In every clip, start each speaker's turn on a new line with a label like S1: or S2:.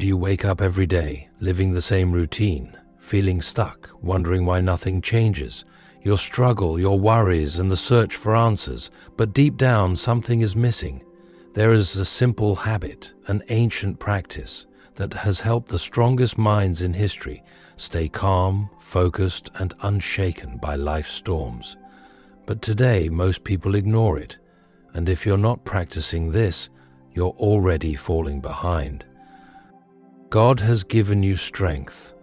S1: Do you wake up every day, living the same routine, feeling stuck, wondering why nothing changes? Your struggle, your worries, and the search for answers, but deep down something is missing. There is a simple habit, an ancient practice, that has helped the strongest minds in history stay calm, focused, and unshaken by life's storms. But today, most people ignore it, and if you're not practicing this, you're already falling behind. God has given you strength,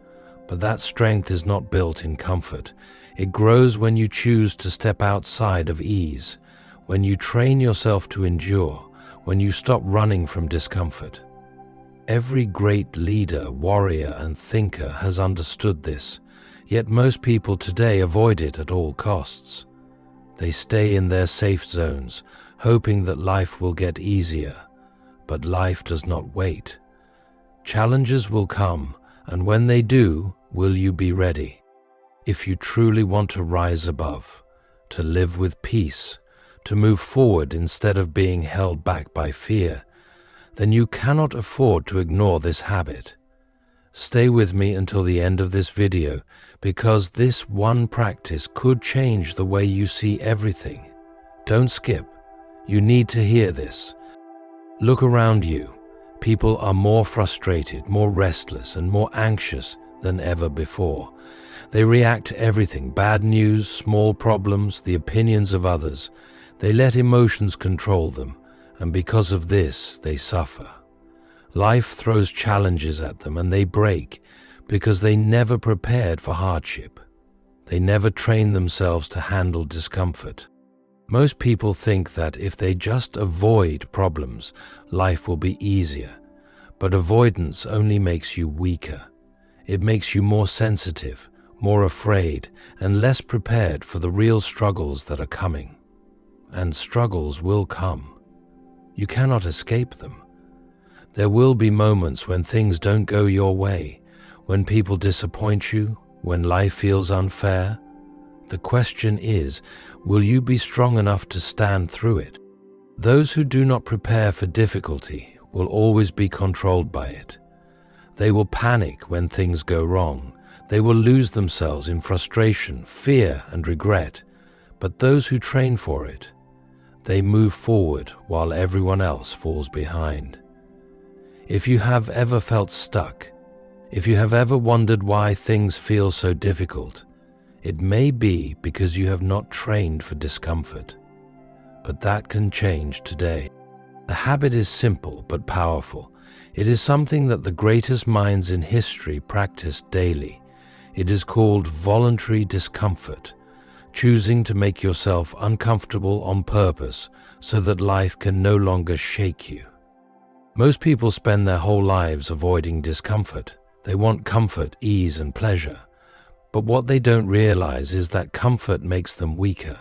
S1: but that strength is not built in comfort. It grows when you choose to step outside of ease, when you train yourself to endure, when you stop running from discomfort. Every great leader, warrior, and thinker has understood this, yet most people today avoid it at all costs. They stay in their safe zones, hoping that life will get easier, but life does not wait. Challenges will come, and when they do, will you be ready? If you truly want to rise above, to live with peace, to move forward instead of being held back by fear, then you cannot afford to ignore this habit. Stay with me until the end of this video, because this one practice could change the way you see everything. Don't skip. You need to hear this. Look around you. People are more frustrated, more restless, and more anxious than ever before. They react to everything, bad news, small problems, the opinions of others. They let emotions control them, and because of this, they suffer. Life throws challenges at them and they break because they never prepared for hardship. They never trained themselves to handle discomfort. Most people think that if they just avoid problems, life will be easier. But avoidance only makes you weaker. It makes you more sensitive, more afraid, and less prepared for the real struggles that are coming. And struggles will come. You cannot escape them. There will be moments when things don't go your way, when people disappoint you, when life feels unfair. The question is, will you be strong enough to stand through it? Those who do not prepare for difficulty will always be controlled by it. They will panic when things go wrong. They will lose themselves in frustration, fear, and regret. But those who train for it, they move forward while everyone else falls behind. If you have ever felt stuck, if you have ever wondered why things feel so difficult, it may be because you have not trained for discomfort. But that can change today. The habit is simple but powerful. It is something that the greatest minds in history practiced daily. It is called voluntary discomfort, choosing to make yourself uncomfortable on purpose so that life can no longer shake you. Most people spend their whole lives avoiding discomfort. They want comfort, ease, and pleasure. But what they don't realize is that comfort makes them weaker.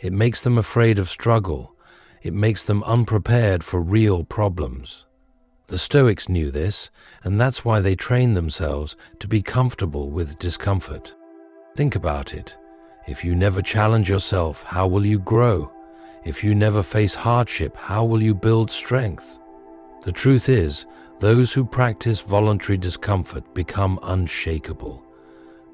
S1: It makes them afraid of struggle. It makes them unprepared for real problems. The Stoics knew this, and that's why they trained themselves to be comfortable with discomfort. Think about it. If you never challenge yourself, how will you grow? If you never face hardship, how will you build strength? The truth is, those who practice voluntary discomfort become unshakable.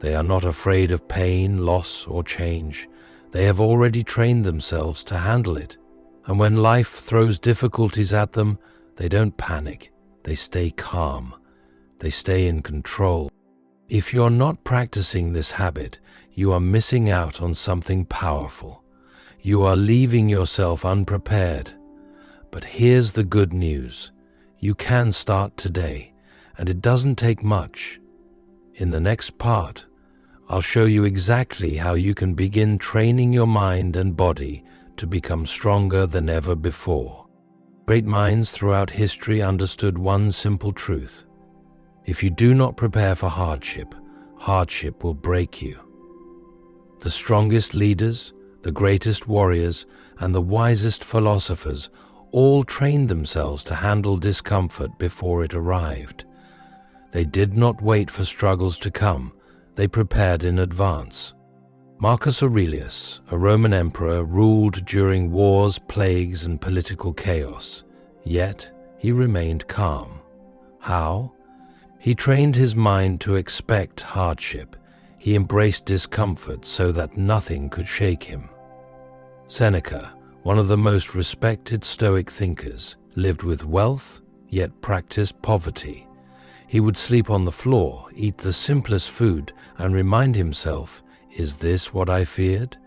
S1: They are not afraid of pain, loss, or change. They have already trained themselves to handle it. And when life throws difficulties at them, they don't panic. They stay calm. They stay in control. If you're not practicing this habit, you are missing out on something powerful. You are leaving yourself unprepared. But here's the good news. You can start today, and it doesn't take much. In the next part, I'll show you exactly how you can begin training your mind and body to become stronger than ever before. Great minds throughout history understood one simple truth. If you do not prepare for hardship, hardship will break you. The strongest leaders, the greatest warriors, and the wisest philosophers all trained themselves to handle discomfort before it arrived. They did not wait for struggles to come. They prepared in advance. Marcus Aurelius, a Roman emperor, ruled during wars, plagues, and political chaos. Yet he remained calm. How? He trained his mind to expect hardship. He embraced discomfort so that nothing could shake him. Seneca, one of the most respected Stoic thinkers, lived with wealth, yet practiced poverty. He would sleep on the floor, eat the simplest food, and remind himself, "Is this what I feared?"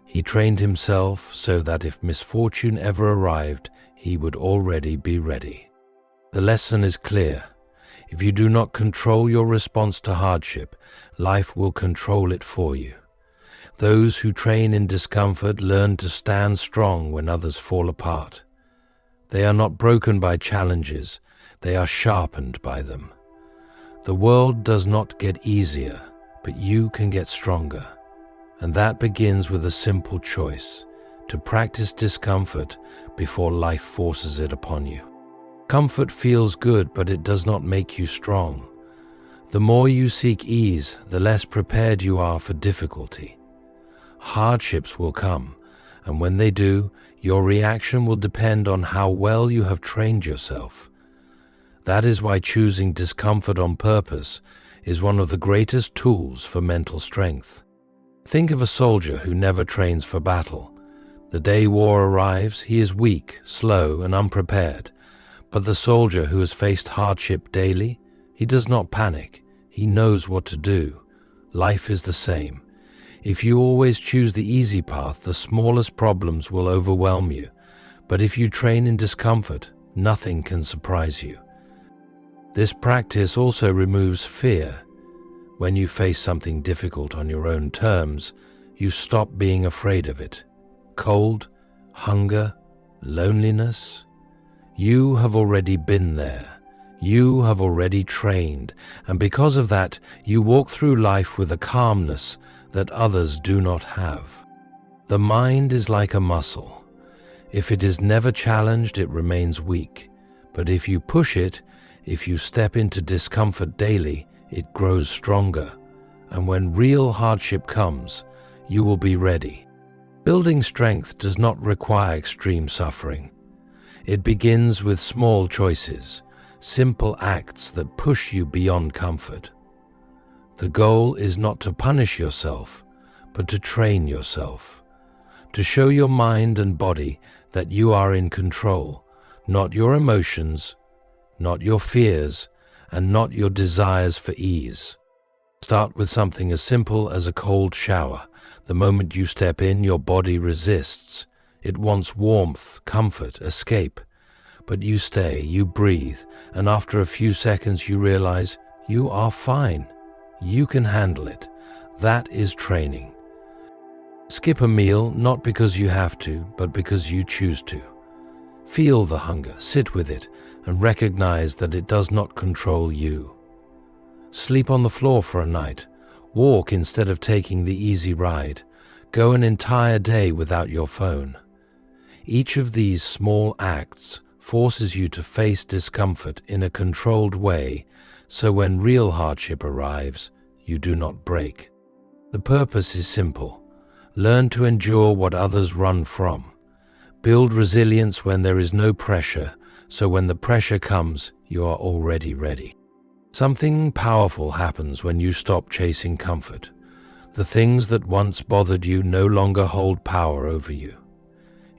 S1: He trained himself so that if misfortune ever arrived, he would already be ready. The lesson is clear. If you do not control your response to hardship, life will control it for you. Those who train in discomfort learn to stand strong when others fall apart. They are not broken by challenges, they are sharpened by them. The world does not get easier, but you can get stronger. And that begins with a simple choice: to practice discomfort before life forces it upon you. Comfort feels good, but it does not make you strong. The more you seek ease, the less prepared you are for difficulty. Hardships will come, and when they do, your reaction will depend on how well you have trained yourself. That is why choosing discomfort on purpose is one of the greatest tools for mental strength. Think of a soldier who never trains for battle. The day war arrives, he is weak, slow, and unprepared. But the soldier who has faced hardship daily, he does not panic. He knows what to do. Life is the same. If you always choose the easy path, the smallest problems will overwhelm you. But if you train in discomfort, nothing can surprise you. This practice also removes fear. When you face something difficult on your own terms, you stop being afraid of it. Cold, hunger, loneliness. You have already been there. You have already trained, and because of that, you walk through life with a calmness that others do not have. The mind is like a muscle. If it is never challenged, it remains weak. But if you push it, if you step into discomfort daily, it grows stronger. And when real hardship comes, you will be ready. Building strength does not require extreme suffering. It begins with small choices, simple acts that push you beyond comfort. The goal is not to punish yourself, but to train yourself, to show your mind and body that you are in control, not your emotions, not your fears, and not your desires for ease. Start with something as simple as a cold shower. The moment you step in, your body resists. It wants warmth, comfort, escape. But you stay, you breathe, and after a few seconds you realize you are fine. You can handle it. That is training. Skip a meal not because you have to, but because you choose to. Feel the hunger, sit with it, and recognize that it does not control you. Sleep on the floor for a night. Walk instead of taking the easy ride. Go an entire day without your phone. Each of these small acts forces you to face discomfort in a controlled way, so when real hardship arrives, you do not break. The purpose is simple. Learn to endure what others run from. Build resilience when there is no pressure, so when the pressure comes, you are already ready. Something powerful happens when you stop chasing comfort. The things that once bothered you no longer hold power over you.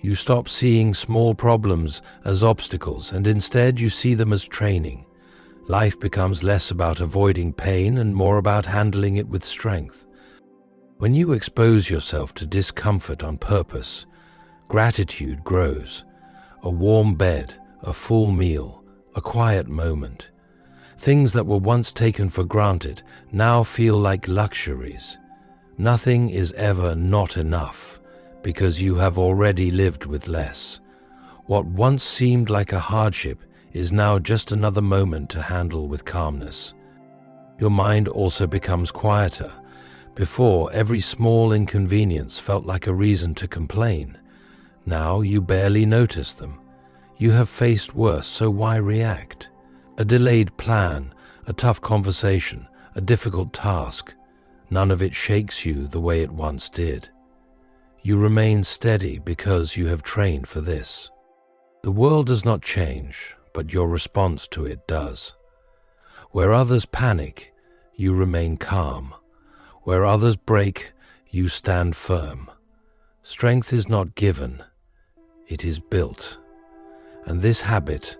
S1: You stop seeing small problems as obstacles, and instead you see them as training. Life becomes less about avoiding pain and more about handling it with strength. When you expose yourself to discomfort on purpose, gratitude grows. A warm bed, a full meal, a quiet moment. Things that were once taken for granted now feel like luxuries. Nothing is ever not enough, because you have already lived with less. What once seemed like a hardship is now just another moment to handle with calmness. Your mind also becomes quieter. Before, every small inconvenience felt like a reason to complain. Now you barely notice them. You have faced worse, so why react? A delayed plan, a tough conversation, a difficult task. None of it shakes you the way it once did. You remain steady because you have trained for this. The world does not change, but your response to it does. Where others panic, you remain calm. Where others break, you stand firm. Strength is not given, it is built. And this habit,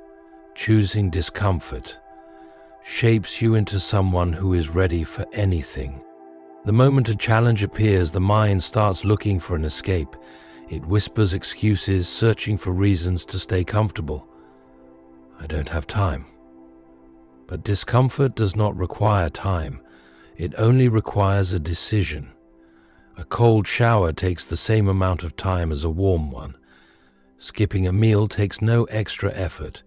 S1: choosing discomfort, shapes you into someone who is ready for anything. The moment a challenge appears, the mind starts looking for an escape. It whispers excuses, searching for reasons to stay comfortable. I don't have time. But discomfort does not require time. It only requires a decision. A cold shower takes the same amount of time as a warm one. Skipping a meal takes no extra effort.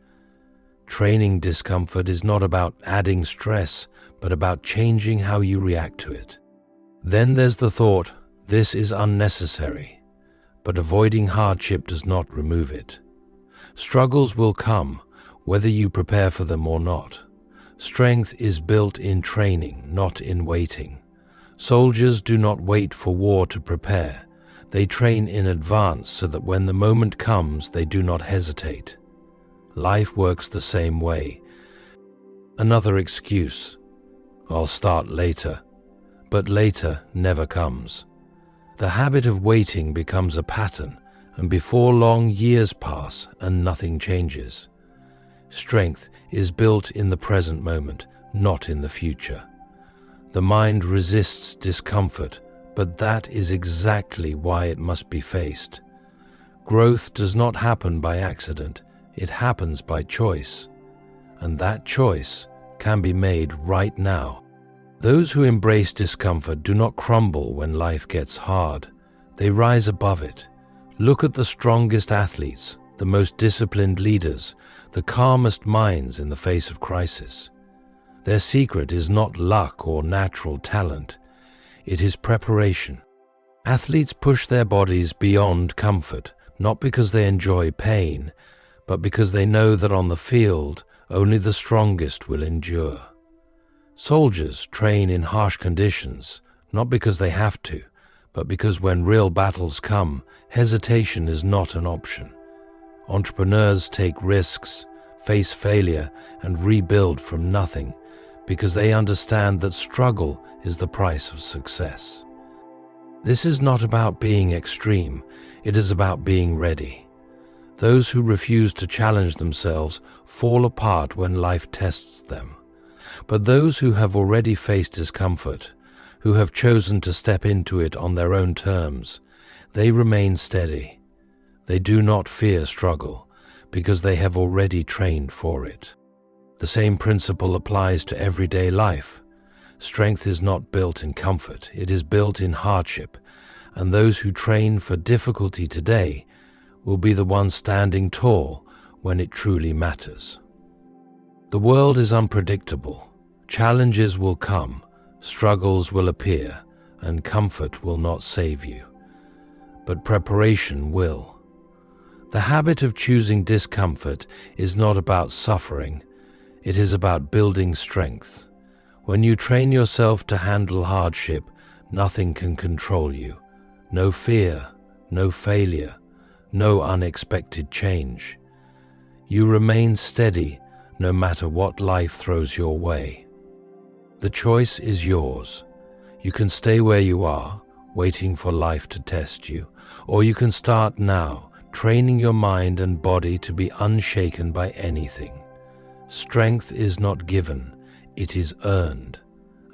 S1: Training discomfort is not about adding stress, but about changing how you react to it. Then there's the thought, this is unnecessary, but avoiding hardship does not remove it. Struggles will come, whether you prepare for them or not. Strength is built in training, not in waiting. Soldiers do not wait for war to prepare. They train in advance so that when the moment comes, they do not hesitate. Life works the same way. Another excuse. I'll start later. But later never comes. The habit of waiting becomes a pattern, and before long years pass and nothing changes. Strength is built in the present moment, not in the future. The mind resists discomfort, but that is exactly why it must be faced. Growth does not happen by accident, it happens by choice. And that choice can be made right now. Those who embrace discomfort do not crumble when life gets hard. They rise above it. Look at the strongest athletes, the most disciplined leaders, the calmest minds in the face of crisis. Their secret is not luck or natural talent. It is preparation. Athletes push their bodies beyond comfort, not because they enjoy pain, but because they know that on the field, only the strongest will endure. Soldiers train in harsh conditions, not because they have to, but because when real battles come, hesitation is not an option. Entrepreneurs take risks, face failure, and rebuild from nothing, because they understand that struggle is the price of success. This is not about being extreme, it is about being ready. Those who refuse to challenge themselves fall apart when life tests them. But those who have already faced discomfort, who have chosen to step into it on their own terms, they remain steady. They do not fear struggle, because they have already trained for it. The same principle applies to everyday life. Strength is not built in comfort, it is built in hardship, and those who train for difficulty today will be the ones standing tall when it truly matters. The world is unpredictable. Challenges will come, struggles will appear, and comfort will not save you. But preparation will. The habit of choosing discomfort is not about suffering, it is about building strength. When you train yourself to handle hardship, nothing can control you. No fear, no failure, no unexpected change. You remain steady no matter what life throws your way. The choice is yours. You can stay where you are, waiting for life to test you, or you can start now, training your mind and body to be unshaken by anything. Strength is not given, it is earned,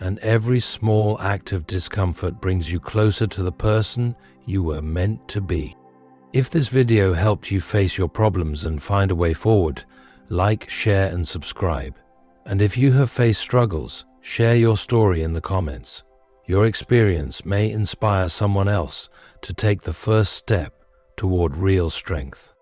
S1: and every small act of discomfort brings you closer to the person you were meant to be. If this video helped you face your problems and find a way forward, like, share, and subscribe. And if you have faced struggles, share your story in the comments. Your experience may inspire someone else to take the first step toward real strength.